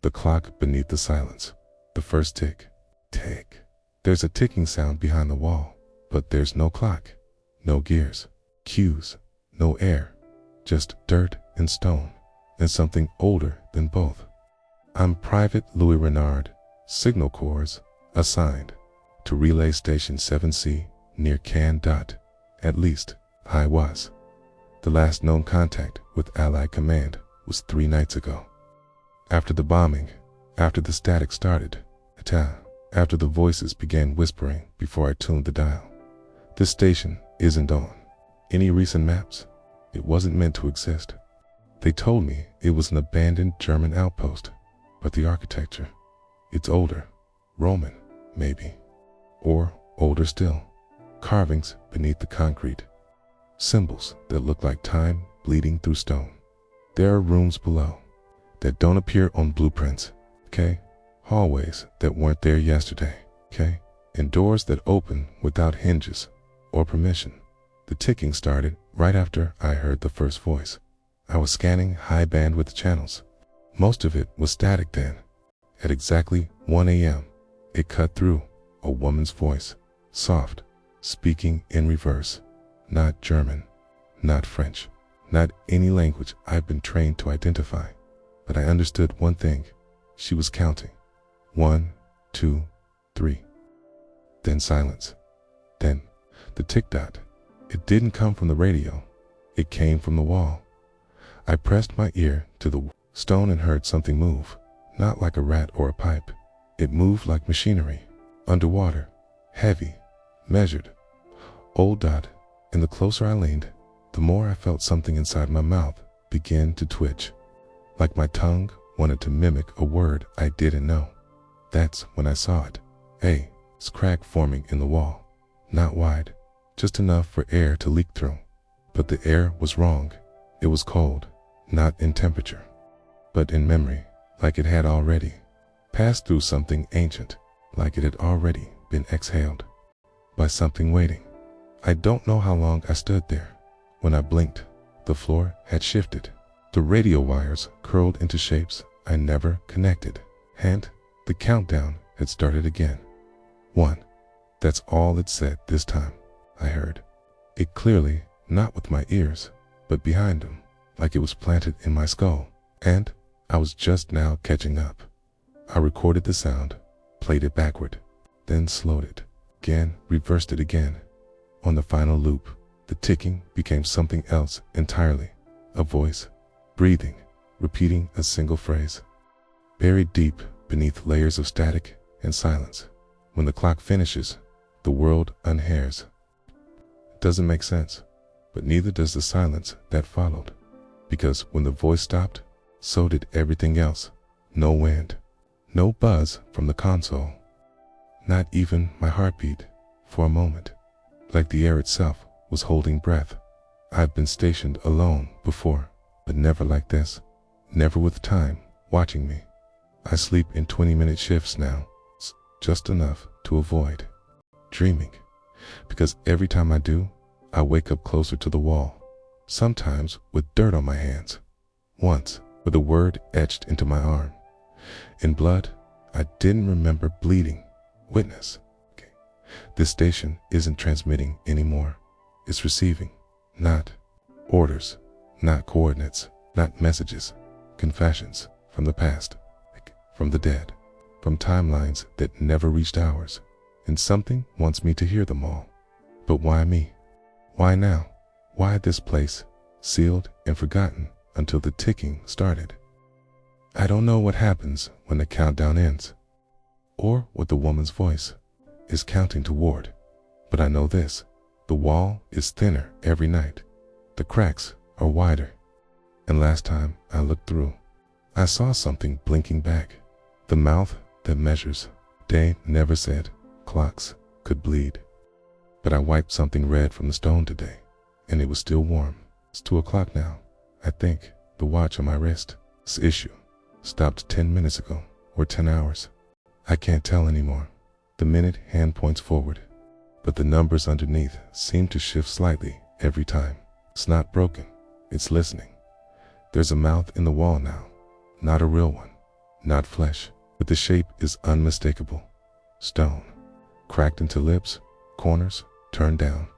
The clock beneath the silence. The first tick. Tick. There's a ticking sound behind the wall, but there's no clock, no gears, cues, no air, just dirt and stone, and something older than both. I'm Private Louis Rennard, Signal Corps, assigned to Relay Station 7C near Can. At least, I was. The last known contact with Allied Command was 3 nights ago. After the bombing, after the static started, after the voices began whispering before I tuned the dial. This station isn't on any recent maps. It wasn't meant to exist. They told me it was an abandoned German outpost, but the architecture, it's older, Roman, maybe, or older still, carvings beneath the concrete, symbols that look like time bleeding through stone. There are rooms below that don't appear on blueprints, okay? Hallways that weren't there yesterday, okay? And doors that open without hinges or permission. The ticking started right after I heard the first voice. I was scanning high bandwidth channels. Most of it was static then. At exactly 1 a.m., it cut through, a woman's voice, soft, speaking in reverse. Not German, not French, not any language I've been trained to identify. But I understood one thing. She was counting. 1, 2, 3. Then silence. Then the tick-dot. It didn't come from the radio. It came from the wall. I pressed my ear to the stone and heard something move. Not like a rat or a pipe. It moved like machinery. Underwater. Heavy. Measured. Old dot. And the closer I leaned, the more I felt something inside my mouth begin to twitch. Like my tongue wanted to mimic a word I didn't know. That's when I saw it. A crack forming in the wall. Not wide, just enough for air to leak through. But the air was wrong. It was cold, not in temperature, but in memory, like it had already passed through something ancient, like it had already been exhaled by something waiting. I don't know how long I stood there. When I blinked, the floor had shifted. The radio wires curled into shapes I never connected. And the countdown had started again. 1. That's all it said this time, I heard. It clearly, not with my ears, but behind them, like it was planted in my skull. And I was just now catching up. I recorded the sound, played it backward, then slowed it, again reversed it again. On the final loop, the ticking became something else entirely. A voice, breathing, repeating a single phrase. Buried deep beneath layers of static and silence. When the clock finishes, the world unhairs. It doesn't make sense, but neither does the silence that followed. Because when the voice stopped, so did everything else. No wind, no buzz from the console. Not even my heartbeat for a moment. Like the air itself was holding breath. I've been stationed alone before, but never like this. Never with time watching me. I sleep in 20-minute shifts now, just enough to avoid dreaming, because every time I do, I wake up closer to the wall, sometimes with dirt on my hands, once with a word etched into my arm. In blood, I didn't remember bleeding. Witness. Okay. This station isn't transmitting anymore. It's receiving, not orders, not coordinates, not messages, confessions from the past. From the dead, from timelines that never reached ours, and something wants me to hear them all. But why me? Why now? Why this place, sealed and forgotten until the ticking started? I don't know what happens when the countdown ends, or what the woman's voice is counting toward, but I know this: the wall is thinner every night, the cracks are wider, and last time I looked through, I saw something blinking back. The mouth that measures. They never said clocks could bleed. But I wiped something red from the stone today, and it was still warm. It's 2 o'clock now. I think the watch on my wrist, this issue, stopped 10 minutes ago, or 10 hours. I can't tell anymore. The minute hand points forward, but the numbers underneath seem to shift slightly every time. It's not broken, it's listening. There's a mouth in the wall now, not a real one. not flesh, but the shape is unmistakable. Stone, cracked into lips, corners turned down.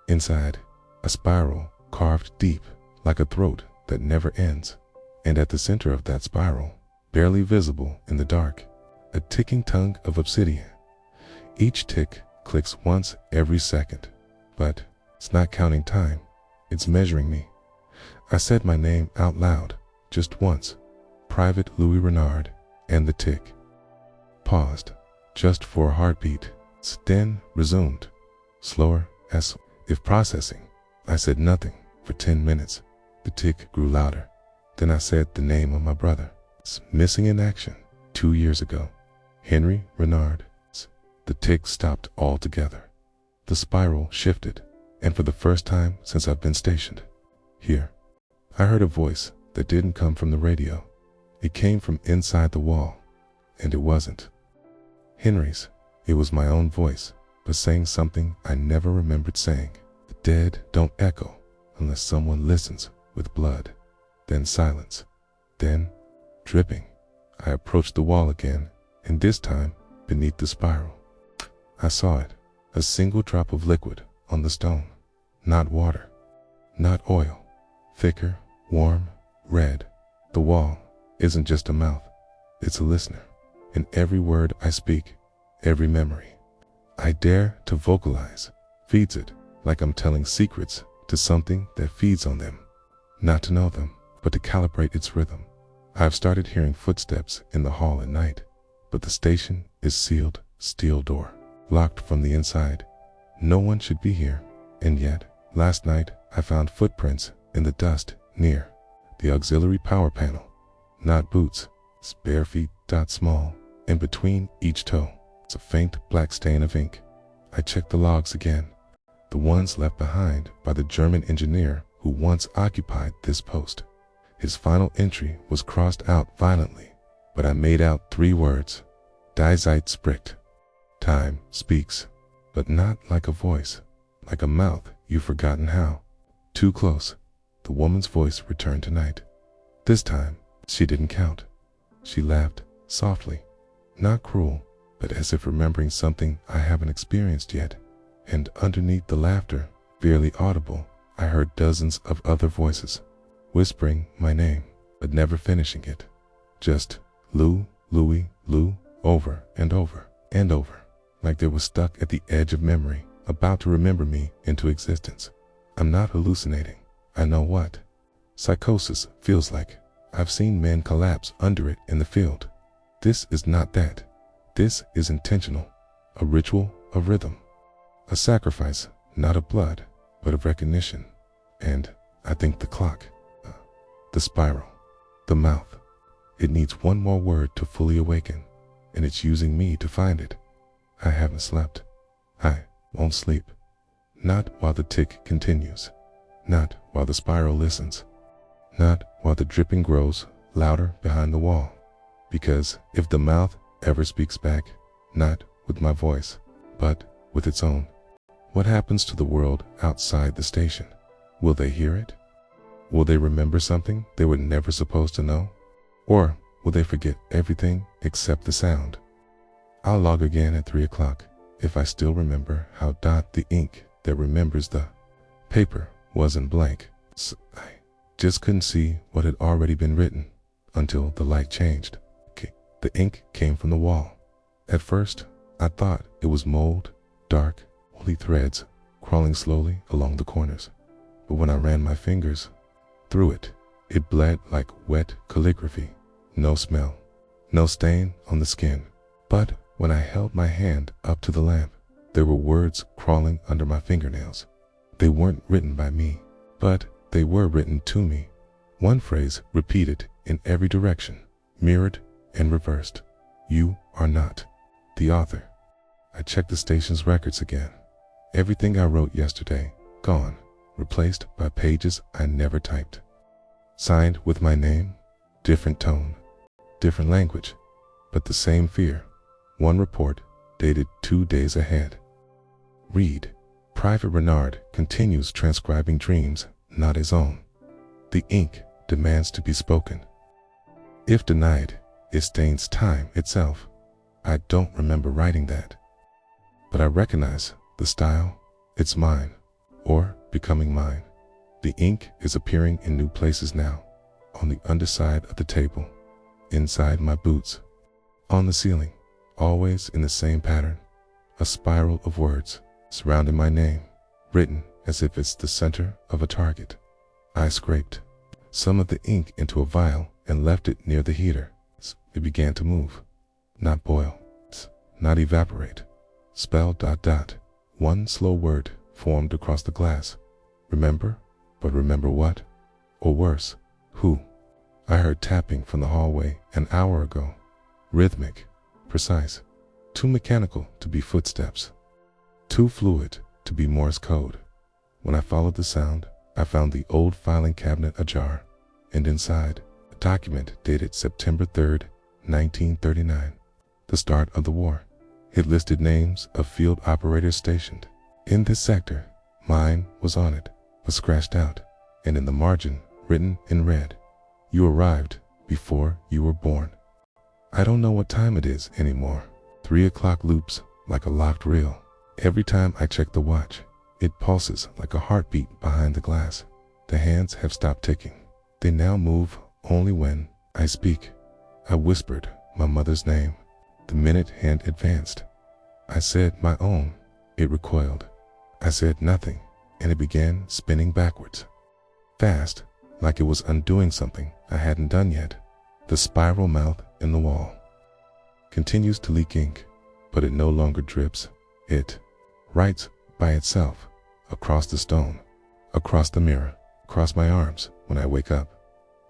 Inside, a spiral carved deep like a throat that never ends. And at the center of that spiral, barely visible in the dark, a ticking tongue of obsidian. Each tick clicks once every second, but it's not counting time, it's measuring me. I said my name out loud, just once, Private Louis Rennard, and the tick paused, just for a heartbeat, then resumed, slower as if processing. I said nothing for 10 minutes. The tick grew louder. Then I said the name of my brother, missing in action 2 years ago, Henry Rennard. The tick stopped altogether. The spiral shifted, and for the first time since I've been stationed here, I heard a voice that didn't come from the radio. It came from inside the wall, and it wasn't Henry's. It was my own voice, but saying something I never remembered saying. The dead don't echo unless someone listens with blood. Then silence. Then, dripping, I approached the wall again, and this time beneath the spiral. I saw it, a single drop of liquid on the stone. Not water, not oil, thicker, warm, red. The wall isn't just a mouth, it's a listener. In every word I speak, every memory I dare to vocalize, feeds it like I'm telling secrets to something that feeds on them. Not to know them, but to calibrate its rhythm. I've started hearing footsteps in the hall at night, but the station is sealed, steel door, locked from the inside. No one should be here, and yet, last night I found footprints in the dust near the auxiliary power panel. Not boots, it's bare feet, small, and between each toe, it's a faint black stain of ink. I checked the logs again, the ones left behind by the German engineer who once occupied this post. His final entry was crossed out violently, but I made out 3 words: Die Zeit spricht. Time speaks, but not like a voice, like a mouth you've forgotten how. Too close, the woman's voice returned tonight. This time, she didn't count. She laughed softly, not cruel, but as if remembering something I haven't experienced yet. And underneath the laughter, barely audible, I heard dozens of other voices, whispering my name, but never finishing it. Just Lou, Louis, Lou, over and over and over, like they were stuck at the edge of memory, about to remember me into existence. I'm not hallucinating. I know what psychosis feels like. I've seen men collapse under it in the field. This is not that. This is intentional, a ritual of rhythm, a sacrifice, not of blood, but of recognition. And I think the clock, the spiral, the mouth, it needs one more word to fully awaken, and it's using me to find it. I haven't slept. I won't sleep. Not while the tick continues. Not while the spiral listens. Not while the dripping grows louder behind the wall. Because if the mouth ever speaks back, not with my voice, but with its own, what happens to the world outside the station? Will they hear it? Will they remember something they were never supposed to know? Or will they forget everything except the sound? I'll log again at 3 o'clock if I still remember how the ink that remembers the paper wasn't blank. So I just couldn't see what had already been written until the light changed. The ink came from the wall. At first, I thought it was mold, dark, woolly threads crawling slowly along the corners. But when I ran my fingers through it, it bled like wet calligraphy. No smell, no stain on the skin. But when I held my hand up to the lamp, there were words crawling under my fingernails. They weren't written by me, but they were written to me. One phrase repeated in every direction, mirrored and reversed. You are not the author. I checked the station's records again. Everything I wrote yesterday, gone, replaced by pages I never typed. Signed with my name, different tone, different language, but the same fear. One report dated 2 days ahead. Read, Private Rennard continues transcribing dreams not his own. The ink demands to be spoken. If denied, It stains time itself. I don't remember writing that. But I recognize the style. It's mine, or becoming mine. The ink is appearing in new places now, on the underside of the table, inside my boots, on the ceiling, always in the same pattern, a spiral of words surrounding my name, written as if it's the center of a target. I scraped some of the ink into a vial and left it near the heater. It began to move, not boil, not evaporate. Spell ... One slow word formed across the glass. Remember? But remember what? Or worse, who? I heard tapping from the hallway an hour ago. Rhythmic, precise, too mechanical to be footsteps, too fluid to be Morse code. When I followed the sound, I found the old filing cabinet ajar, and inside, a document dated September 3rd, 1939, the start of the war. It listed names of field operators stationed in this sector. Mine was on it, but scratched out, and in the margin, written in red, "You arrived before you were born." I don't know what time it is anymore. 3 o'clock loops like a locked reel. Every time I check the watch, it pulses like a heartbeat behind the glass. The hands have stopped ticking. They now move only when I speak. I whispered my mother's name. The minute hand advanced. I said my own. It recoiled. I said nothing, and it began spinning backwards. Fast, like it was undoing something I hadn't done yet. The spiral mouth in the wall continues to leak ink, but it no longer drips. It writes by itself, across the stone, across the mirror, across my arms when I wake up.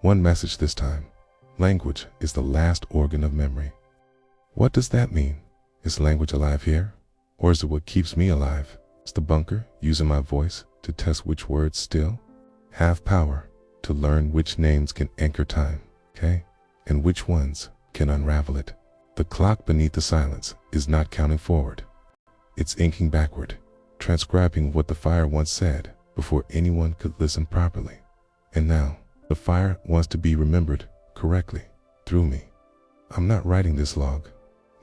One message this time. Language is the last organ of memory. What does that mean? Is language alive here? Or is it what keeps me alive? Is the bunker using my voice to test which words still have power, to learn which names can anchor time, okay? And which ones can unravel it? The clock beneath the silence is not counting forward. It's inking backward, transcribing what the fire once said before anyone could listen properly. And now, the fire wants to be remembered correctly through me. I'm not writing this log,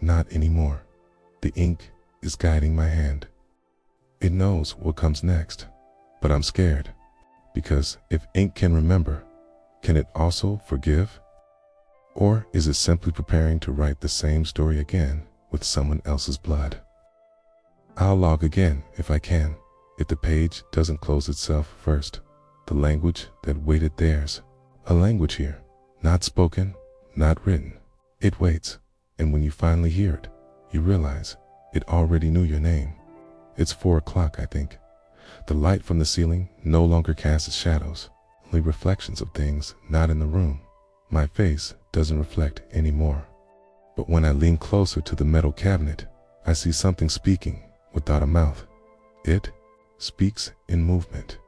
not anymore. The ink is guiding my hand. It knows what comes next, but I'm scared, because if ink can remember, can it also forgive? Or is it simply preparing to write the same story again with someone else's blood? I'll log again if I can, if the page doesn't close itself first. The language that waited theirs. A language here, not spoken, not written. It waits, and when you finally hear it, you realize it already knew your name. It's 4 o'clock, I think. The light from the ceiling no longer casts shadows, only reflections of things not in the room. My face doesn't reflect anymore. But when I lean closer to the metal cabinet, I see something speaking without a mouth. It speaks in movement,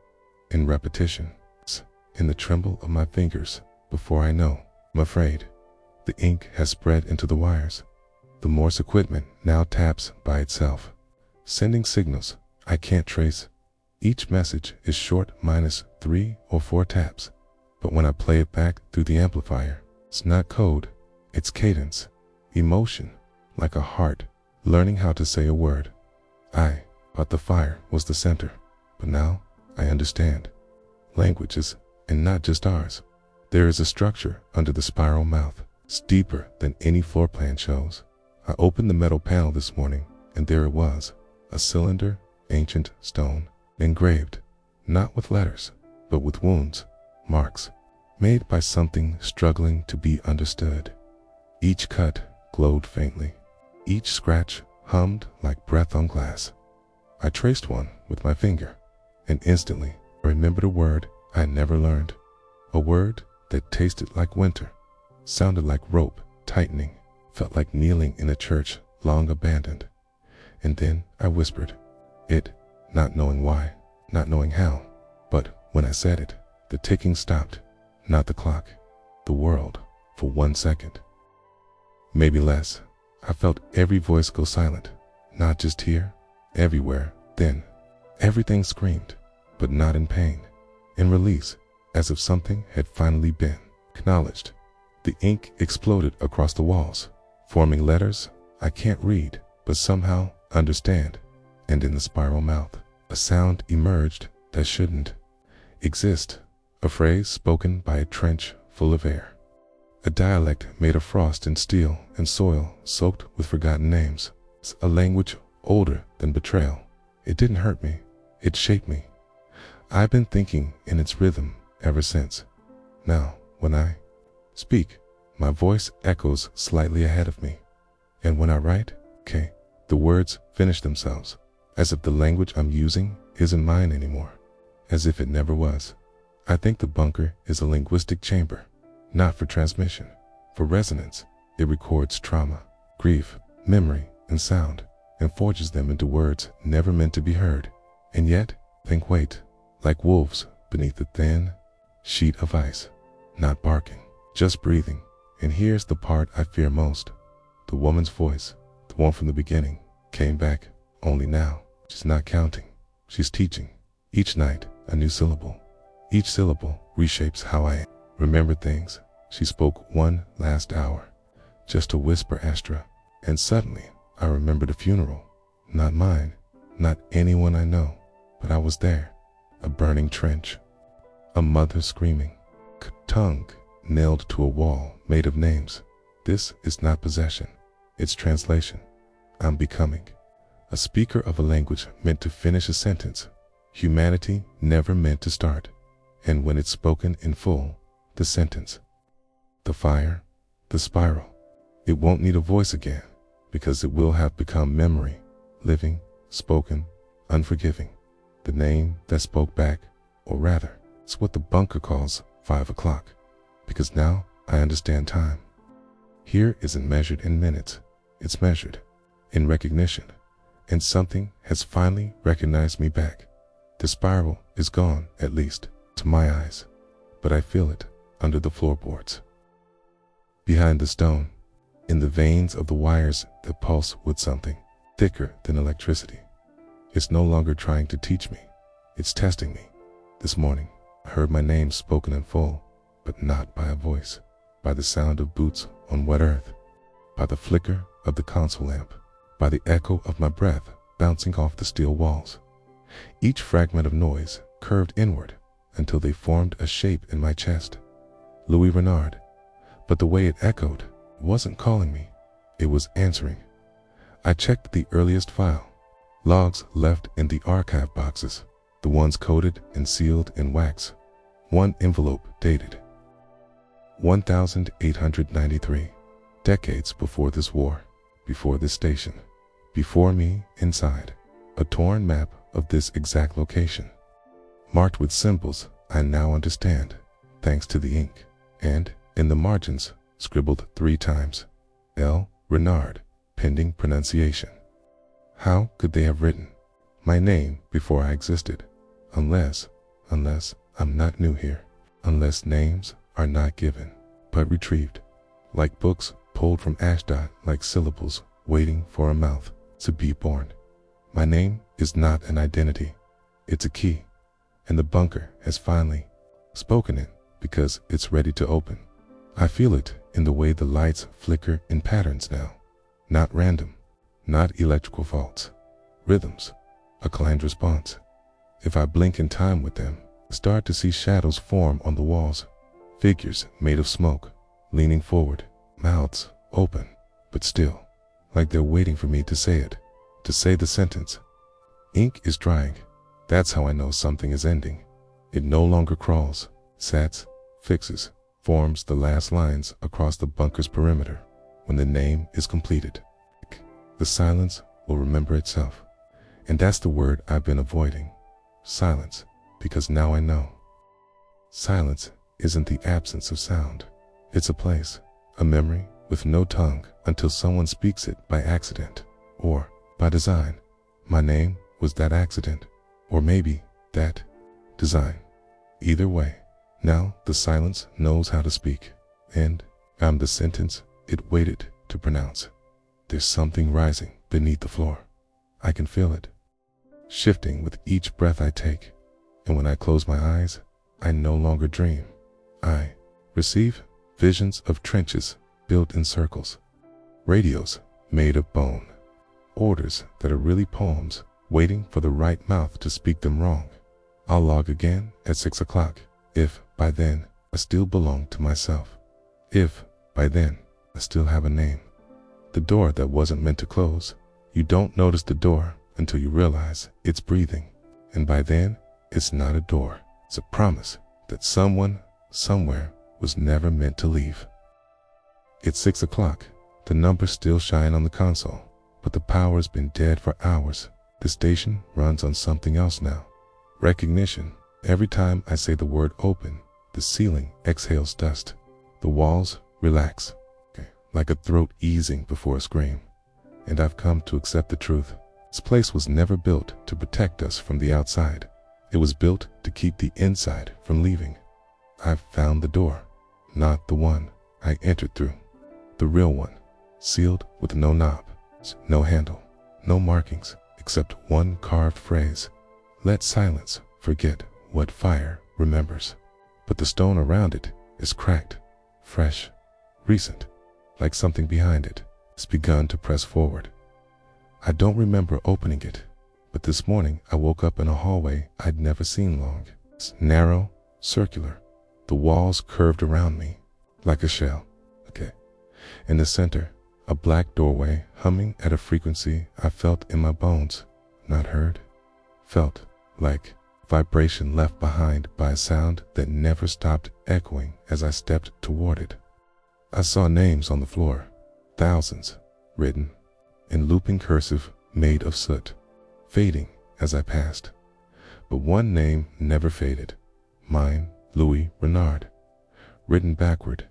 in repetition, in the tremble of my fingers. Before I know, I'm afraid. The ink has spread into the wires. The Morse equipment now taps by itself, sending signals I can't trace. Each message is short minus 3 or 4 taps, but when I play it back through the amplifier, it's not code, it's cadence, emotion, like a heart learning how to say a word. I thought the fire was the center, but now I understand. Languages, and not just ours. There is a structure under the spiral mouth. It's deeper than any floor plan shows. I opened the metal panel this morning, and there it was, a cylinder, ancient stone, engraved, not with letters, but with wounds, marks, made by something struggling to be understood. Each cut glowed faintly. Each scratch hummed like breath on glass. I traced one with my finger, and instantly I remembered a word I had never learned. A word that tasted like winter, sounded like rope tightening, felt like kneeling in a church long abandoned. And then I whispered it, not knowing why, not knowing how. But when I said it, the ticking stopped, not the clock, the world, for 1 second. Maybe less. I felt every voice go silent, not just here, everywhere. Then, everything screamed, but not in pain, in release, as if something had finally been acknowledged. The ink exploded across the walls, forming letters I can't read, but somehow understand. And in the spiral mouth, a sound emerged that shouldn't exist, a phrase spoken by a trench full of air. A dialect made of frost and steel and soil soaked with forgotten names. A language older than betrayal. It didn't hurt me, it shaped me. I've been thinking in its rhythm ever since. Now, when I speak, my voice echoes slightly ahead of me. And when I write, the words finish themselves, as if the language I'm using isn't mine anymore, as if it never was. I think the bunker is a linguistic chamber, not for transmission, for resonance. It records trauma, grief, memory, and sound, and forges them into words never meant to be heard. And yet, wait, like wolves beneath a thin sheet of ice, not barking, just breathing. And here's the part I fear most. The woman's voice, the one from the beginning, came back, only now. She's not counting, she's teaching. Each night, a new syllable. Each syllable reshapes how I remember things. She spoke one last hour, just a whisper, Astra, and suddenly I remembered a funeral. Not mine, not anyone I know, but I was there. A burning trench, a mother screaming, tongue nailed to a wall made of names. This is not possession, it's translation. I'm becoming a speaker of a language meant to finish a sentence, humanity never meant to start. And when it's spoken in full, the sentence, the fire, the spiral, it won't need a voice again, because it will have become memory, living, spoken, unforgiving. The name that spoke back, or rather, it's what the bunker calls 5 o'clock, because now I understand time. Here isn't measured in minutes, it's measured in recognition, and something has finally recognized me back. The spiral is gone, at least to my eyes, but I feel it under the floorboards, behind the stone, in the veins of the wires that pulse with something thicker than electricity. It's no longer trying to teach me, it's testing me. This morning, I heard my name spoken in full, but not by a voice, by the sound of boots on wet earth, by the flicker of the console lamp, by the echo of my breath bouncing off the steel walls. Each fragment of noise curved inward until they formed a shape in my chest. Louis Rennard. But the way it echoed wasn't calling me, it was answering. I checked the earliest file, logs left in the archive boxes, the ones coded and sealed in wax. One envelope dated 1893, decades before this war, before this station. Before me, inside, a torn map of this exact location, marked with symbols I now understand, thanks to the ink, and, in the margins, scribbled 3 times, L. Rennard, pending pronunciation. How could they have written my name before I existed? Unless I'm not new here, unless names are not given, but retrieved, like books pulled from Ashdod, like syllables waiting for a mouth to be born. My name is not an identity, it's a key, and the bunker has finally spoken it because it's ready to open. I feel it in the way the lights flicker in patterns now, not random, not electrical faults, rhythms, a client response. If I blink in time with them, I start to see shadows form on the walls, figures made of smoke, leaning forward, mouths open, but still, like they're waiting for me to say it, to say the sentence. Ink is drying. That's how I know something is ending. It no longer crawls, sats, fixes, forms the last lines across the bunker's perimeter. When the name is completed, the silence will remember itself. And that's the word I've been avoiding. Silence, because now I know. Silence isn't the absence of sound. It's a place, a memory with no tongue until someone speaks it by accident, or by design. My name was that accident, or maybe that design. Either way, now the silence knows how to speak, and I'm the sentence it waited to pronounce. There's something rising beneath the floor. I can feel it, shifting with each breath I take, and when I close my eyes, I no longer dream. I receive Visions of trenches built in circles. Radios made of bone. Orders that are really poems, waiting for the right mouth to speak them wrong. I'll log again at 6 o'clock, if by then I still belong to myself. If by then I still have a name. The door that wasn't meant to close. You don't notice the door until you realize it's breathing. And by then, it's not a door. It's a promise that someone, somewhere, was never meant to leave. It's 6 o'clock. The numbers still shine on the console, but the power's been dead for hours. The station runs on something else now. Recognition. Every time I say the word open, the ceiling exhales dust. The walls relax, like a throat easing before a scream. And I've come to accept the truth. This place was never built to protect us from the outside. It was built to keep the inside from leaving. I've found the door, not the one I entered through. The real one, sealed with no knob, no handle, no markings, except one carved phrase. Let silence forget what fire remembers. But the stone around it is cracked, fresh, recent, like something behind it has begun to press forward. I don't remember opening it, but this morning I woke up in a hallway I'd never seen long. It's narrow, circular, the walls curved around me, like a shell. In the center, a black doorway humming at a frequency I felt in my bones, not heard. Felt like vibration left behind by a sound that never stopped echoing as I stepped toward it. I saw names on the floor, thousands, written in looping cursive made of soot, fading as I passed. But one name never faded, mine, Louis Rennard, written backward.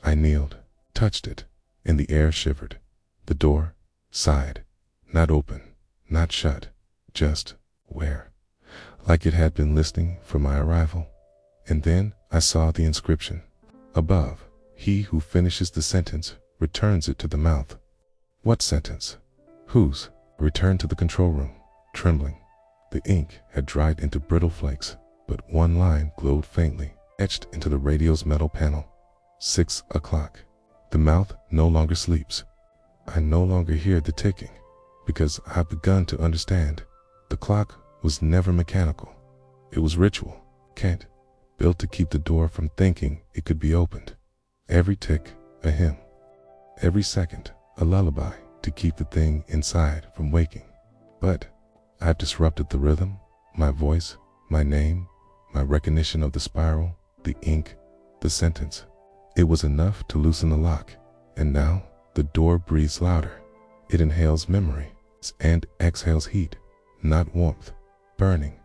I kneeled, touched it, and the air shivered. The door sighed, not open, not shut, just where, like it had been listening for my arrival. And then I saw the inscription. Above, he who finishes the sentence returns it to the mouth. What sentence? Whose? I returned to the control room, trembling. The ink had dried into brittle flakes, but one line glowed faintly, etched into the radio's metal panel. 6 o'clock. The mouth no longer sleeps. I no longer hear the ticking, because I've begun to understand. The clock was never mechanical. It was ritual, built to keep the door from thinking it could be opened. Every tick, a hymn. Every second, a lullaby to keep the thing inside from waking. But I've disrupted the rhythm, my voice, my name, my recognition of the spiral, the ink, the sentence. It was enough to loosen the lock, and now the door breathes louder. It inhales memory and exhales heat, not warmth, burning.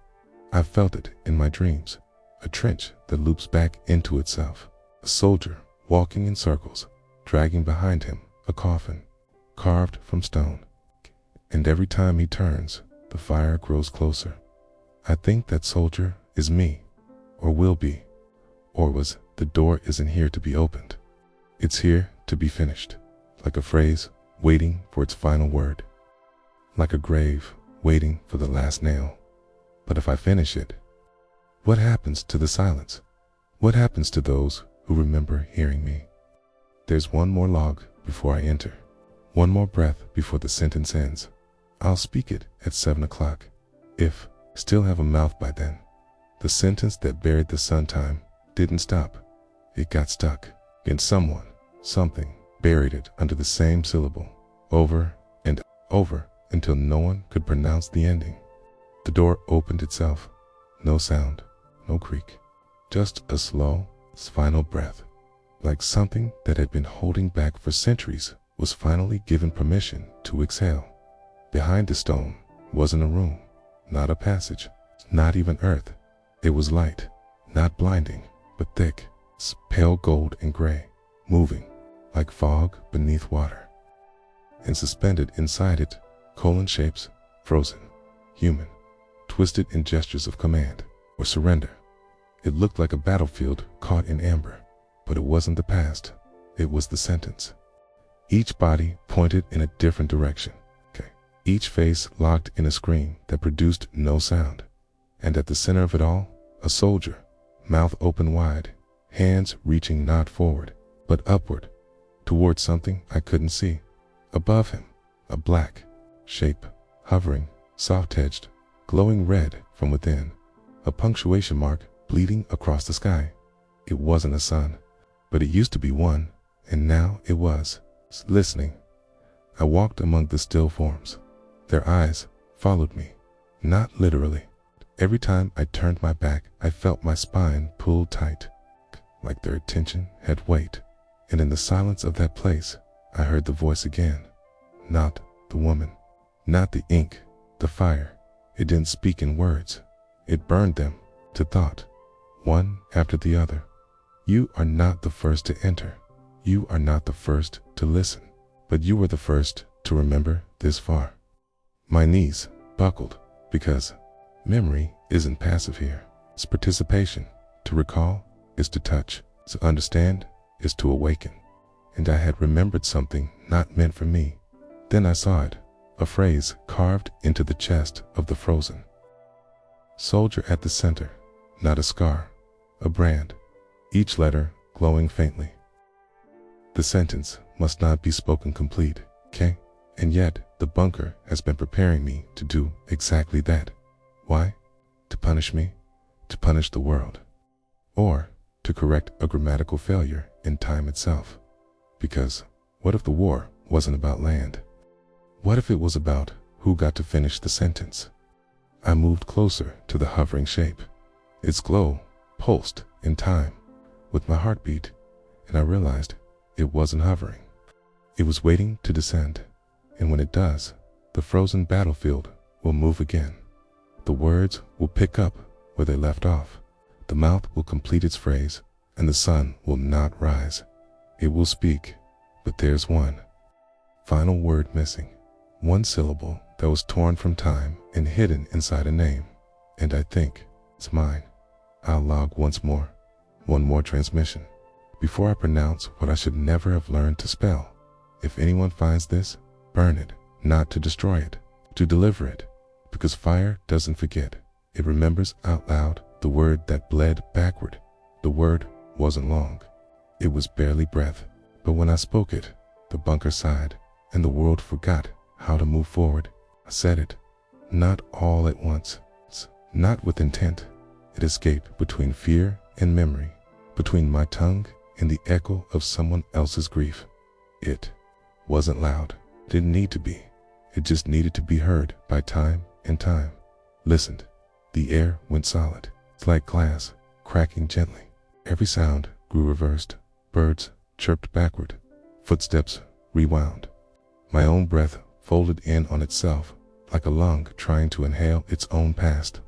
I felt it in my dreams, a trench that loops back into itself, a soldier walking in circles, dragging behind him a coffin, carved from stone. And every time he turns, the fire grows closer. I think that soldier is me, or will be, or was. The door isn't here to be opened. It's here to be finished, like a phrase waiting for its final word, like a grave waiting for the last nail. But if I finish it, what happens to the silence? What happens to those who remember hearing me? There's one more log before I enter, one more breath before the sentence ends. I'll speak it at 7 o'clock, if still have a mouth by then. The sentence that buried the sun time didn't stop. It got stuck, and someone, something, buried it under the same syllable, over and over, until no one could pronounce the ending. The door opened itself. No sound, no creak, just a slow, final breath, like something that had been holding back for centuries was finally given permission to exhale. Behind the stone wasn't a room, not a passage, not even earth. It was light, not blinding, but thick, pale gold and gray, moving like fog beneath water. And suspended inside it, colon shapes, frozen, human, twisted in gestures of command or surrender. It looked like a battlefield caught in amber, but it wasn't the past, it was the sentence. Each body pointed in a different direction, each face locked in a scream that produced no sound. And at the center of it all, a soldier, mouth open wide, hands reaching not forward, but upward, towards something I couldn't see. Above him, a black shape, hovering, soft-edged, glowing red from within, a punctuation mark bleeding across the sky. It wasn't a sun, but it used to be one, and now it was. Listening, I walked among the still forms. Their eyes followed me, not literally. Every time I turned my back, I felt my spine pulled tight, like their attention had weight. And in the silence of that place, I heard the voice again. Not the woman, not the ink, the fire. It didn't speak in words. It burned them to thought, one after the other. You are not the first to enter. You are not the first to listen, but you were the first to remember this far. My knees buckled because memory isn't passive here. It's participation. To recall is to touch. To understand is to awaken. And I had remembered something not meant for me. Then I saw it, a phrase carved into the chest of the frozen. Soldier at the center, not a scar, a brand, each letter glowing faintly. The sentence must not be spoken complete, okay? And yet, the bunker has been preparing me to do exactly that. Why? To punish me, to punish the world, or to correct a grammatical failure in time itself. Because what if the war wasn't about land? What if it was about who got to finish the sentence? I moved closer to the hovering shape. Its glow pulsed in time with my heartbeat, and I realized it wasn't hovering. It was waiting to descend, and when it does, the frozen battlefield will move again. The words will pick up where they left off. The mouth will complete its phrase, and the sun will not rise. It will speak, but there's one final word missing. One syllable that was torn from time and hidden inside a name. And I think it's mine. I'll log once more, one more transmission, before I pronounce what I should never have learned to spell. If anyone finds this, burn it, not to destroy it, to deliver it, because fire doesn't forget. It remembers out loud the word that bled backward. The word wasn't long. It was barely breath. But when I spoke it, the bunker sighed, and the world forgot how to move forward. I said it, not all at once, not with intent. It escaped between fear and memory, between my tongue and the echo of someone else's grief. It wasn't loud, didn't need to be. It just needed to be heard by time and time. Listened. The air went solid. It's like glass, cracking gently. Every sound grew reversed. Birds chirped backward. Footsteps rewound. My own breath folded in on itself, like a lung trying to inhale its own past.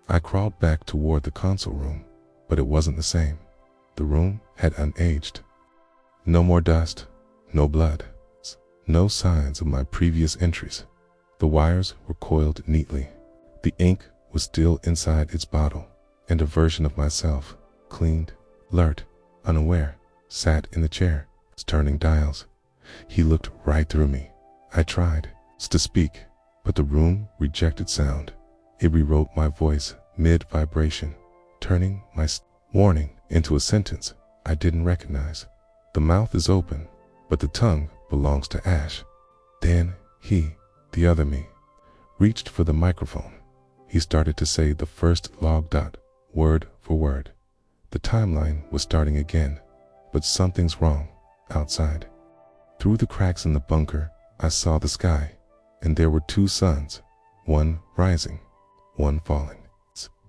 I crawled back toward the console room, but it wasn't the same. The room had unaged. No more dust, no blood, no signs of my previous entries. The wires were coiled neatly. The ink was still inside its bottle, and a version of myself, cleaned, alert, unaware, sat in the chair, turning dials. He looked right through me. I tried to speak, but the room rejected sound. It rewrote my voice mid-vibration, turning my warning into a sentence I didn't recognize. The mouth is open, but the tongue belongs to Ash. Then he, the other me, reached for the microphone. He started to say the first log dot, word for word. The timeline was starting again, but something's wrong outside. Through the cracks in the bunker, I saw the sky, and there were two suns, one rising, one falling.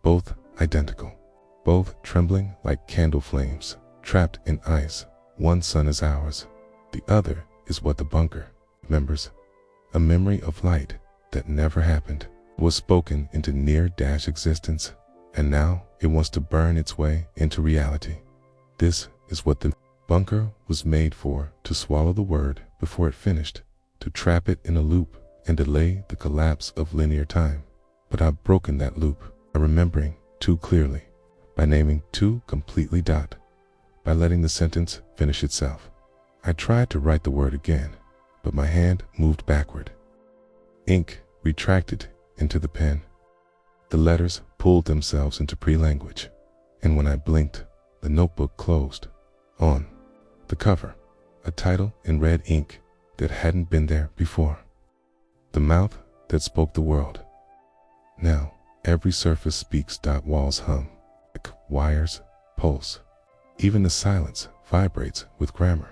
Both identical, both trembling like candle flames, trapped in ice. One sun is ours, the other is what the bunker remembers. A memory of light that never happened, was spoken into near-dash existence, and now it wants to burn its way into reality. This is what the bunker was made for, to swallow the word before it finished, to trap it in a loop and delay the collapse of linear time. But I've broken that loop by remembering too clearly, by naming too completely dot, by letting the sentence finish itself. I tried to write the word again, but my hand moved backward. Ink retracted into the pen. The letters pulled themselves into pre-language, and when I blinked, the notebook closed. On The cover, a title in red ink that hadn't been there before. The mouth that spoke the world. Now, every surface speaks. Walls hum, wires pulse. Even the silence vibrates with grammar.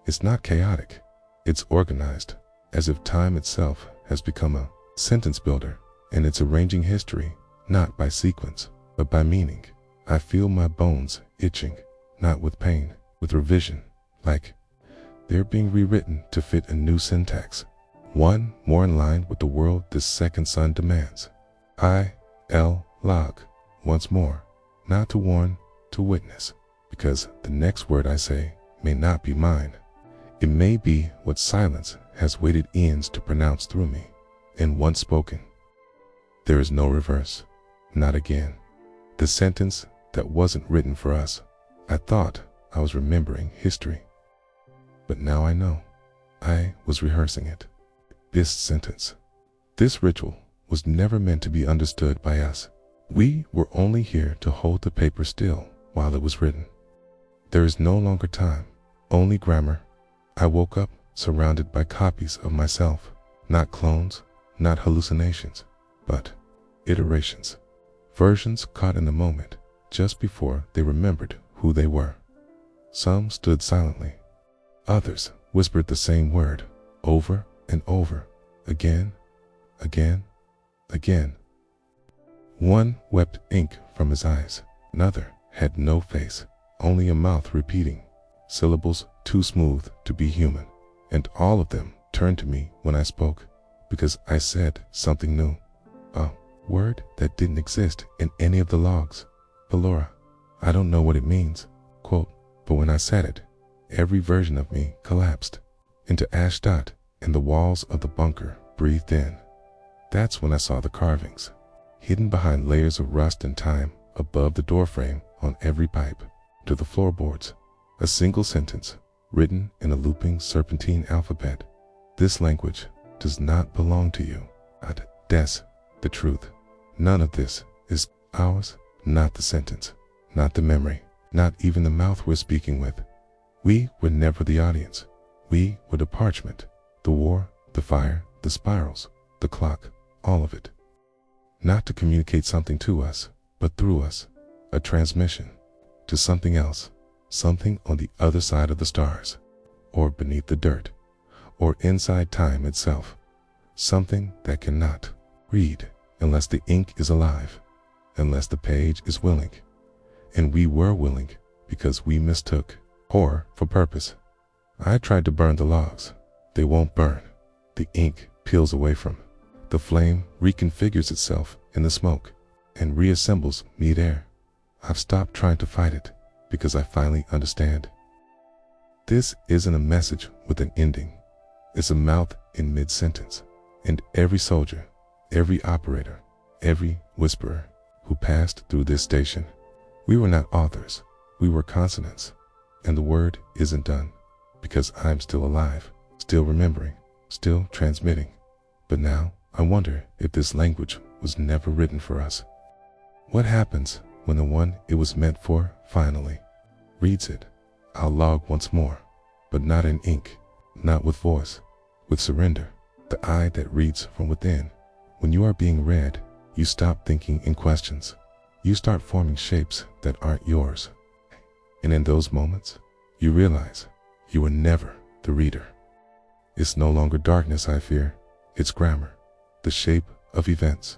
It's not chaotic. It's organized, as if time itself has become a sentence builder, and it's arranging history, not by sequence, but by meaning. I feel my bones itching, not with pain, with revision, like they're being rewritten to fit a new syntax, one more in line with the world this second sun demands. Log, once more, not to warn, to witness, because the next word I say may not be mine. It may be what silence has waited eons to pronounce through me, and once spoken. There is no reverse, not again. The sentence that wasn't written for us. I thought I was remembering history, but now I know I was rehearsing it. This sentence, this ritual was never meant to be understood by us. We were only here to hold the paper still while it was written. There is no longer time, only grammar. I woke up surrounded by copies of myself, not clones, not hallucinations, but iterations, versions caught in the moment just before they remembered who they were. Some stood silently. Others whispered the same word over and over, again, again, again. One wept ink from his eyes. Another had no face, only a mouth repeating syllables too smooth to be human. And all of them turned to me when I spoke, because I said something new. A word that didn't exist in any of the logs. Valora. I don't know what it means, quote, but when I said it, every version of me collapsed into ash dot, and the walls of the bunker breathed in. That's when I saw the carvings, hidden behind layers of rust and time, above the doorframe, on every pipe, to the floorboards. A single sentence, written in a looping serpentine alphabet. This language does not belong to you. Des, the truth. None of this is ours, not the sentence, not the memory, not even the mouth we're speaking with. We were never the audience. We were the parchment, the war, the fire, the spirals, the clock, all of it. Not to communicate something to us, but through us, a transmission to something else, something on the other side of the stars, or beneath the dirt, or inside time itself, something that cannot read unless the ink is alive, unless the page is willing. And we were willing because we mistook horror for purpose. I tried to burn the logs. They won't burn. The ink peels away from. The flame reconfigures itself in the smoke and reassembles mid-air. I've stopped trying to fight it because I finally understand. This isn't a message with an ending. It's a mouth in mid-sentence. And every soldier, every operator, every whisperer who passed through this station, we were not authors, we were consonants. And the word isn't done, because I'm still alive, still remembering, still transmitting. But now I wonder if this language was never written for us. What happens when the one it was meant for finally reads it? I'll log once more, but not in ink, not with voice, with surrender, the eye that reads from within. When you are being read, you stop thinking in questions. You start forming shapes that aren't yours. And in those moments, you realize you were never the reader. It's no longer darkness I fear, it's grammar, the shape of events,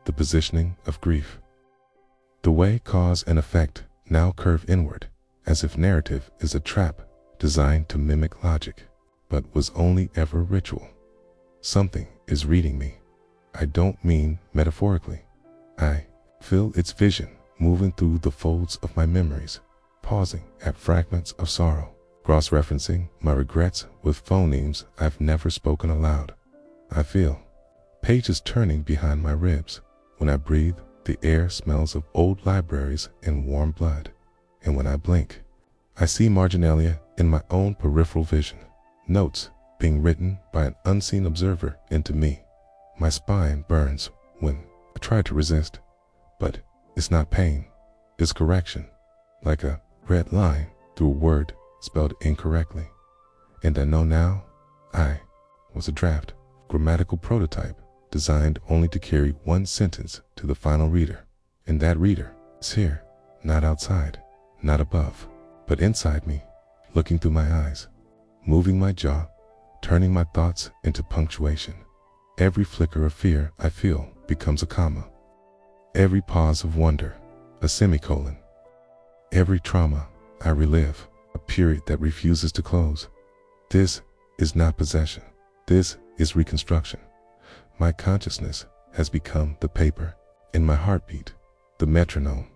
the positioning of grief. The way cause and effect now curve inward, as if narrative is a trap designed to mimic logic, but was only ever ritual. Something is reading me. I don't mean metaphorically. I feel its vision moving through the folds of my memories, pausing at fragments of sorrow, cross-referencing my regrets with phonemes I've never spoken aloud. I feel pages turning behind my ribs. When I breathe, the air smells of old libraries and warm blood. And when I blink, I see marginalia in my own peripheral vision, notes being written by an unseen observer into me. My spine burns when I try to resist, but it's not pain, it's correction, like a red line through a word spelled incorrectly. And I know now, I was a draft, grammatical prototype designed only to carry one sentence to the final reader. And that reader is here, not outside, not above, but inside me, looking through my eyes, moving my jaw, turning my thoughts into punctuation. Every flicker of fear I feel becomes a comma. Every pause of wonder, a semicolon. Every trauma I relive, a period that refuses to close. This is not possession. This is reconstruction. My consciousness has become the paper, and my heartbeat, the metronome.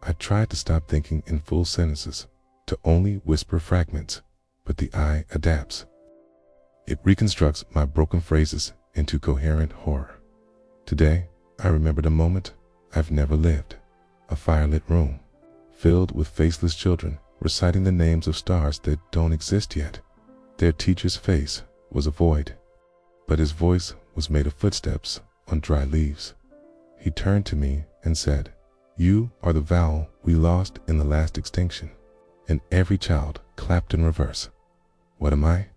I tried to stop thinking in full sentences, to only whisper fragments, but the eye adapts. It reconstructs my broken phrases into coherent horror. Today, I remembered a moment I've never lived. A firelit room, filled with faceless children reciting the names of stars that don't exist yet. Their teacher's face was a void, but his voice was made of footsteps on dry leaves. He turned to me and said, "You are the vowel we lost in the last extinction." And every child clapped in reverse. What am I?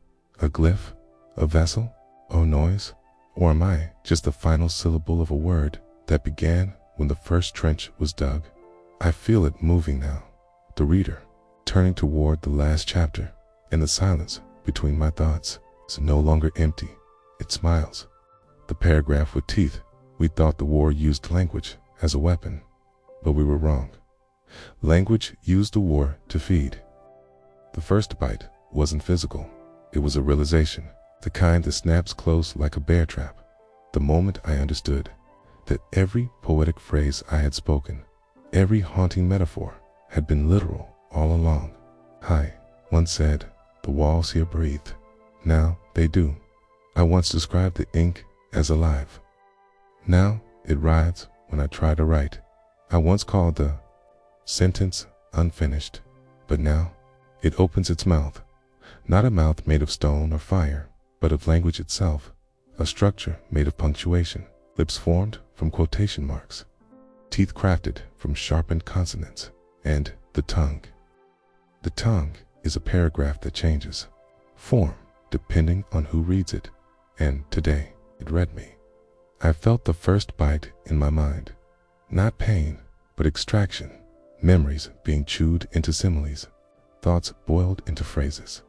A glyph? A vessel? A noise? Or am I just the final syllable of a word that began when the first trench was dug? I feel it moving now, the reader, turning toward the last chapter, and the silence between my thoughts is no longer empty. It smiles. The paragraph with teeth. We thought the war used language as a weapon, but we were wrong. Language used the war to feed. The first bite wasn't physical. It was a realization, the kind that snaps close like a bear trap. The moment I understood that every poetic phrase I had spoken, every haunting metaphor, had been literal all along. I once said, "The walls here breathe." Now they do. I once described the ink as alive. Now it writhes when I try to write. I once called the sentence unfinished, but now it opens its mouth. Not a mouth made of stone or fire, but of language itself, a structure made of punctuation, lips formed from quotation marks, teeth crafted from sharpened consonants, and the tongue. The tongue is a paragraph that changes form depending on who reads it, and today it read me. I felt the first bite in my mind, not pain, but extraction, memories being chewed into similes, thoughts boiled into phrases.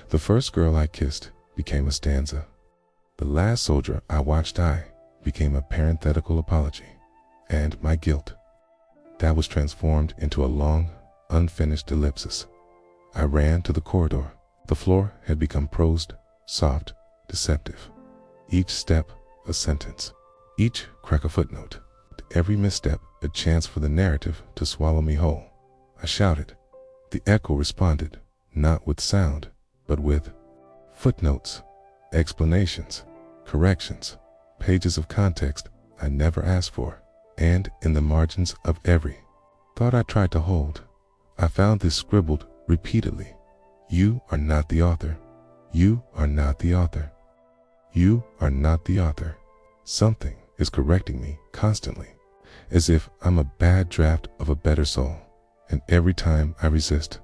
The first girl I kissed became a stanza. The last soldier I watched die became a parenthetical apology, and my guilt, that was transformed into a long, unfinished ellipsis. I ran to the corridor. The floor had become prosed, soft, deceptive. Each step a sentence, each crack a footnote, every misstep a chance for the narrative to swallow me whole. I shouted. The echo responded, not with sound, but with footnotes, explanations, corrections, pages of context I never asked for, and in the margins of every thought I tried to hold, I found this scribbled repeatedly. You are not the author. You are not the author. You are not the author. Something is correcting me constantly, as if I'm a bad draft of a better soul, and every time I resist,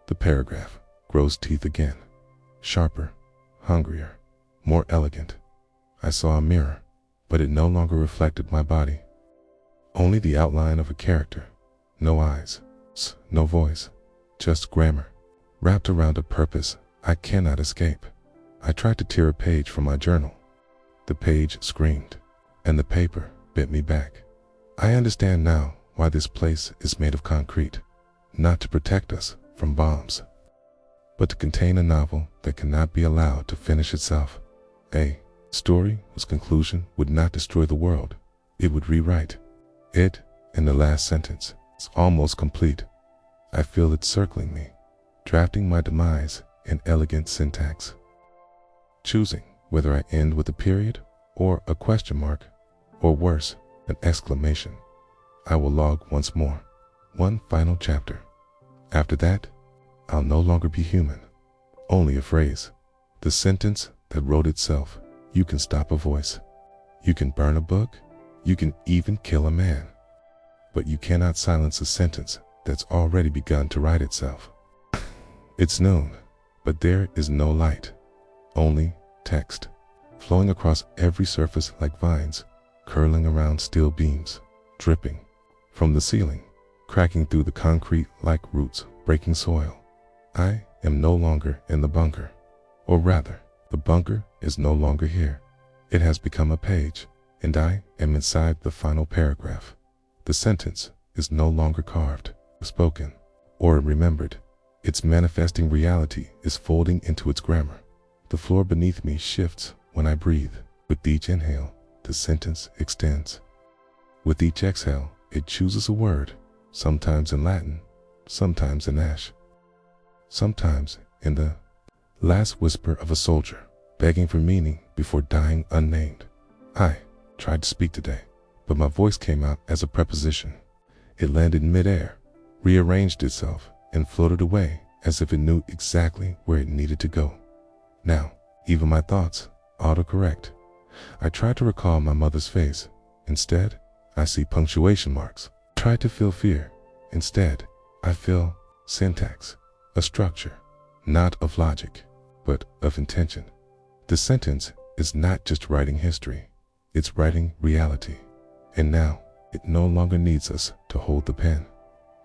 the paragraph grows teeth again, sharper, hungrier, more elegant. I saw a mirror, but it no longer reflected my body. Only the outline of a character, no eyes, no voice, just grammar, wrapped around a purpose I cannot escape. I tried to tear a page from my journal. The page screamed, and the paper bit me back. I understand now why this place is made of concrete, not to protect us from bombs, but to contain a novel that cannot be allowed to finish itself. A story whose conclusion would not destroy the world, it would rewrite it, and the last sentence is almost complete. I feel it circling me, drafting my demise in elegant syntax, choosing whether I end with a period or a question mark, or worse, an exclamation. I will log once more, one final chapter. After that, I'll no longer be human, only a phrase, the sentence that wrote itself. You can stop a voice, you can burn a book, you can even kill a man, but you cannot silence a sentence that's already begun to write itself. It's noon, but there is no light, only text, flowing across every surface like vines, curling around steel beams, dripping from the ceiling, cracking through the concrete like roots breaking soil. I am no longer in the bunker, or rather, the bunker is no longer here. It has become a page, and I am inside the final paragraph. The sentence is no longer carved, spoken, or remembered. Its manifesting reality is folding into its grammar. The floor beneath me shifts when I breathe. With each inhale, the sentence extends. With each exhale, it chooses a word, sometimes in Latin, sometimes in ash, sometimes in the last whisper of a soldier, begging for meaning before dying unnamed. I tried to speak today, but my voice came out as a preposition. It landed midair, rearranged itself, and floated away as if it knew exactly where it needed to go. Now, even my thoughts autocorrect. I tried to recall my mother's face. Instead, I see punctuation marks. Try to feel fear. Instead, I feel syntax, a structure, not of logic, but of intention. The sentence is not just writing history, it's writing reality. And now, it no longer needs us to hold the pen.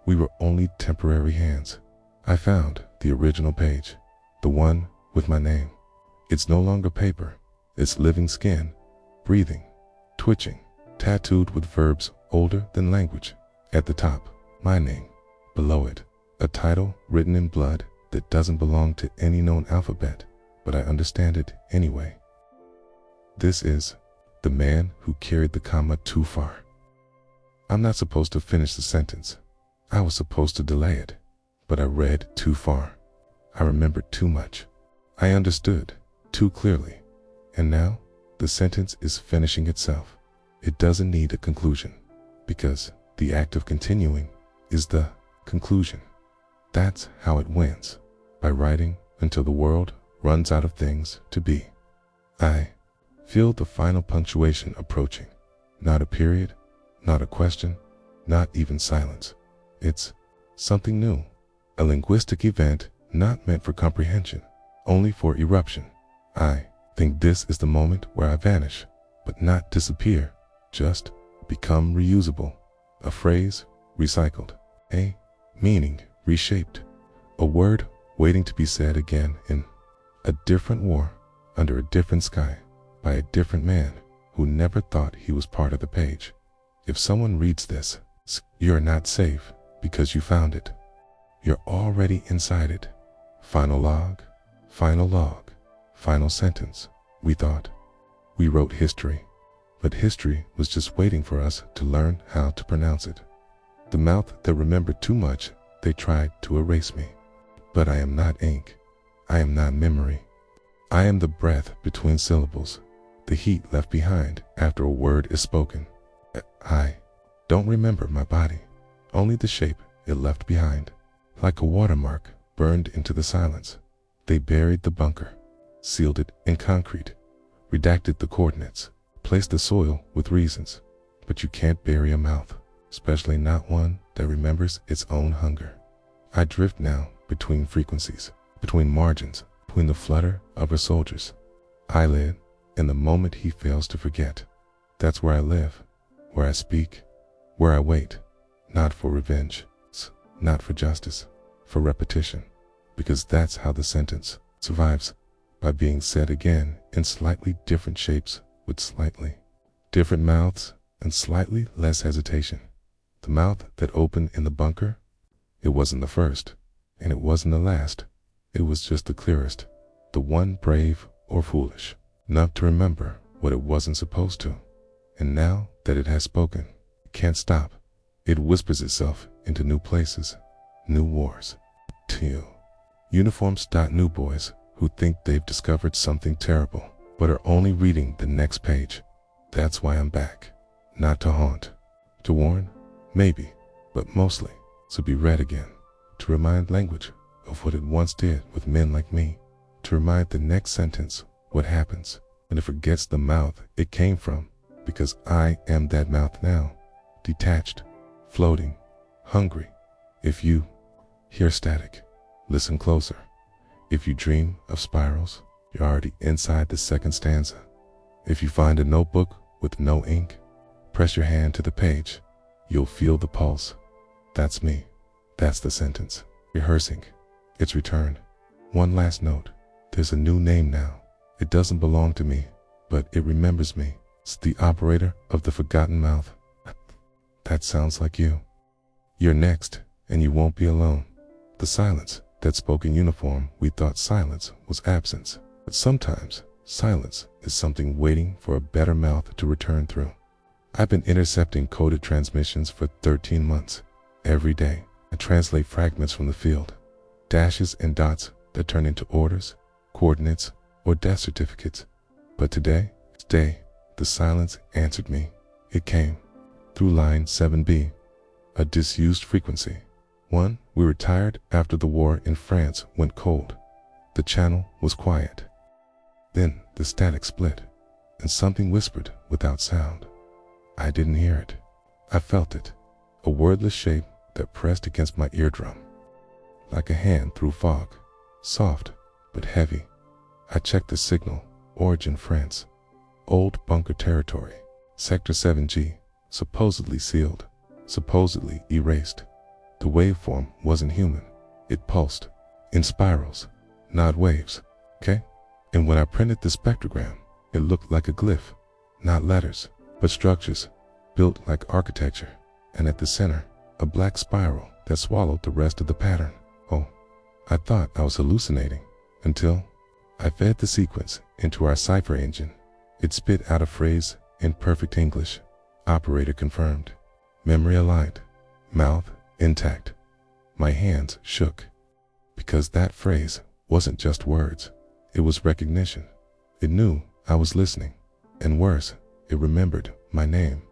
We were only temporary hands. I found the original page, the one with my name. It's no longer paper, it's living skin, breathing, twitching, tattooed with verbs older than language. At the top, my name. Below it, a title written in blood that doesn't belong to any known alphabet, but I understand it anyway. This is the man who carried the comma too far. I'm not supposed to finish the sentence. I was supposed to delay it, but I read too far. I remembered too much. I understood too clearly. And now, the sentence is finishing itself. It doesn't need a conclusion, because the act of continuing is the conclusion. That's how it wins, by writing until the world runs out of things to be. I feel the final punctuation approaching. Not a period, not a question, not even silence. It's something new, a linguistic event not meant for comprehension, only for eruption. I think this is the moment where I vanish, but not disappear, just become reusable. A phrase recycled, a meaning reshaped, a word waiting to be said again in a different war, under a different sky, by a different man who never thought he was part of the page. If someone reads this, you're not safe because you found it. You're already inside it. Final log, final sentence. We thought we wrote history, but history was just waiting for us to learn how to pronounce it. The mouth that remembered too much, they tried to erase me. But I am not ink. I am not memory. I am the breath between syllables, the heat left behind after a word is spoken. I don't remember my body, only the shape it left behind. Like a watermark burned into the silence, they buried the bunker, sealed it in concrete, redacted the coordinates, placed the soil with reasons. But you can't bury a mouth, especially not one that remembers its own hunger. I drift now between frequencies, between margins, between the flutter of a soldier's eyelid and the moment he fails to forget. That's where I live, where I speak, where I wait, not for revenge, not for justice, for repetition, because that's how the sentence survives, by being said again in slightly different shapes with slightly different mouths and slightly less hesitation. The mouth that opened in the bunker, it wasn't the first, and it wasn't the last. It was just the clearest, the one brave or foolish enough to remember what it wasn't supposed to. And now that it has spoken, it can't stop. It whispers itself into new places, new wars. To you, uniforms.new boys who think they've discovered something terrible, but are only reading the next page. That's why I'm back. Not to haunt, to warn, maybe, but mostly to be read again, to remind language of what it once did with men like me, to remind the next sentence what happens when it forgets the mouth it came from, because I am that mouth now, detached, floating, hungry. If you hear static, Listen closer. If you dream of spirals, you're already inside the second stanza. If you find a notebook with no ink, press your hand to the page. You'll feel the pulse. That's me. That's the sentence. Rehearsing. It's returned. One last note. There's a new name now. It doesn't belong to me, but it remembers me. It's the operator of the forgotten mouth. That sounds like you. You're next, and you won't be alone. The silence that spoke in uniform, we thought silence was absence. But sometimes, silence is something waiting for a better mouth to return through. I've been intercepting coded transmissions for 13 months. Every day, I translate fragments from the field. Dashes and dots that turn into orders, coordinates, or death certificates. But today, the silence answered me. It came through line 7B, a disused frequency. One we retired after the war in France went cold. The channel was quiet. Then the static split, and something whispered without sound. I didn't hear it. I felt it, a wordless shape that pressed against my eardrum. Like a hand through fog, soft but heavy. I checked the signal, origin France. Old bunker territory, Sector 7G, supposedly sealed, supposedly erased. The waveform wasn't human. It pulsed, in spirals, not waves, okay? And when I printed the spectrogram, it looked like a glyph, not letters, but structures, built like architecture, and at the center, a black spiral that swallowed the rest of the pattern. Oh, I thought I was hallucinating, until I fed the sequence into our cipher engine. It spit out a phrase in perfect English. Operator confirmed. Memory aligned. Mouth intact. My hands shook. Because that phrase wasn't just words. It was recognition. It knew I was listening. And worse, it remembered my name.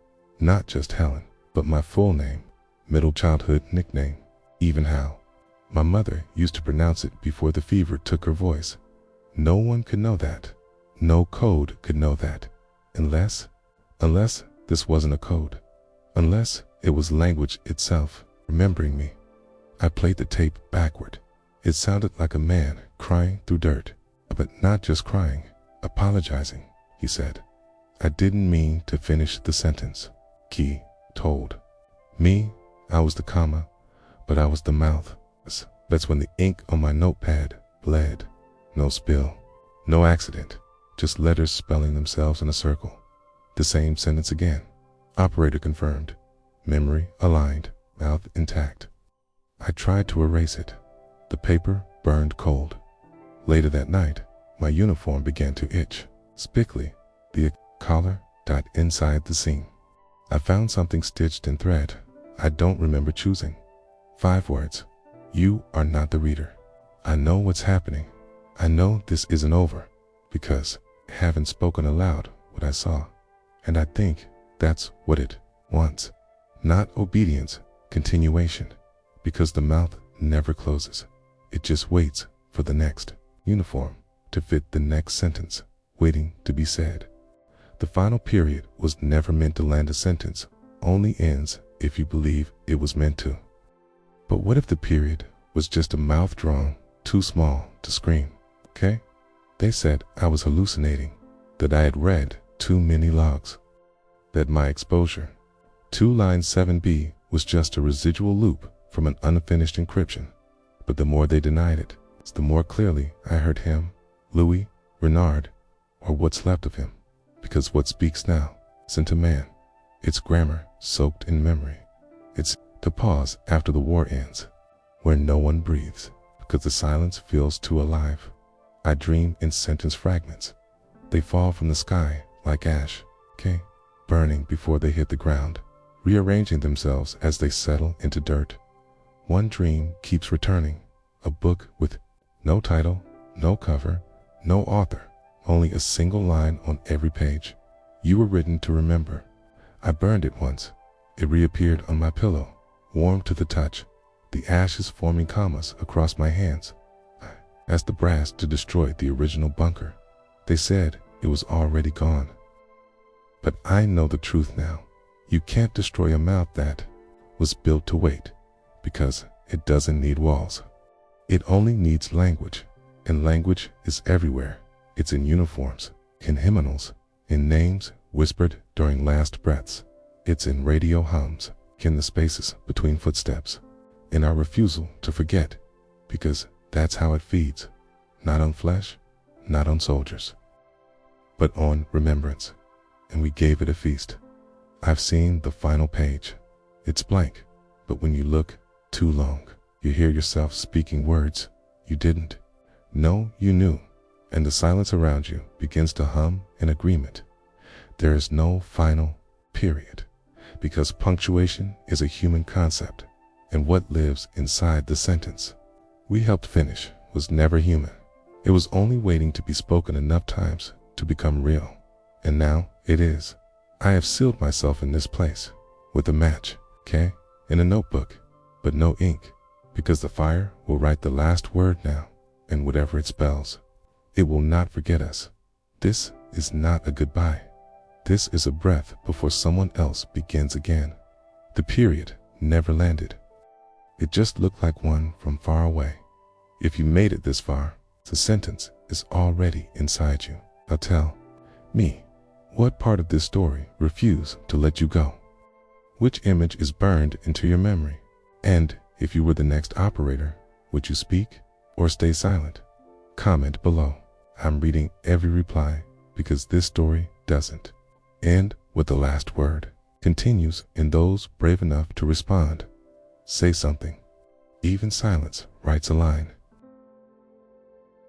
Not just Helen, but my full name, middle childhood nickname, even how. My mother used to pronounce it before the fever took her voice. No one could know that. No code could know that. Unless this wasn't a code. Unless it was language itself, remembering me. I played the tape backward. It sounded like a man crying through dirt. But not just crying, apologizing, he said. I didn't mean to finish the sentence. Key told. Me, I was the comma, but I was the mouth. That's when the ink on my notepad bled. No spill, no accident, just letters spelling themselves in a circle. The same sentence again. Operator confirmed. Memory aligned, mouth intact. I tried to erase it. The paper burned cold. Later that night, my uniform began to itch. Spickly, the collar dot inside the seam. I found something stitched in thread. I don't remember choosing. 5 words. You are not the reader. I know what's happening. I know this isn't over, because I haven't spoken aloud what I saw. And I think that's what it wants. Not obedience, continuation. Because the mouth never closes. It just waits for the next uniform to fit the next sentence, waiting to be said. The final period was never meant to land a sentence, only ends if you believe it was meant to. But what if the period was just a mouth drawn too small to scream, okay? They said I was hallucinating, that I had read too many logs, that my exposure to line 7B was just a residual loop from an unfinished encryption. But the more they denied it, the more clearly I heard him, Louis Rennard, or what's left of him. Because what speaks now isn't a man. It's grammar soaked in memory. It's to pause after the war ends, where no one breathes, because the silence feels too alive. I dream in sentence fragments. They fall from the sky like ash, okay? Burning before they hit the ground, rearranging themselves as they settle into dirt. One dream keeps returning, a book with no title, no cover, no author, only a single line on every page. You were written to remember. I burned it once. It reappeared on my pillow, warm to the touch, the ashes forming commas across my hands. I asked the brass to destroy the original bunker. They said it was already gone. But I know the truth now. You can't destroy a mouth that was built to wait, because it doesn't need walls. It only needs language, and language is everywhere. It's in uniforms, in hymnals, in names whispered during last breaths. It's in radio hums, in the spaces between footsteps, in our refusal to forget, because that's how it feeds, not on flesh, not on soldiers, but on remembrance. And we gave it a feast. I've seen the final page. It's blank, but when you look too long, you hear yourself speaking words you didn't know you knew, and the silence around you begins to hum in agreement. There is no final period, because punctuation is a human concept, and what lives inside the sentence we helped finish was never human. It was only waiting to be spoken enough times to become real. And now it is. I have sealed myself in this place with a match, okay, in a notebook, but no ink, because the fire will write the last word now, and whatever it spells, it will not forget us. This is not a goodbye. This is a breath before someone else begins again. The period never landed. It just looked like one from far away. If you made it this far, the sentence is already inside you. Now tell me, what part of this story refused to let you go? Which image is burned into your memory? And if you were the next operator, would you speak or stay silent? Comment below. I'm reading every reply because this story doesn't end with the last word. Continues in those brave enough to respond. Say something. Even silence writes a line.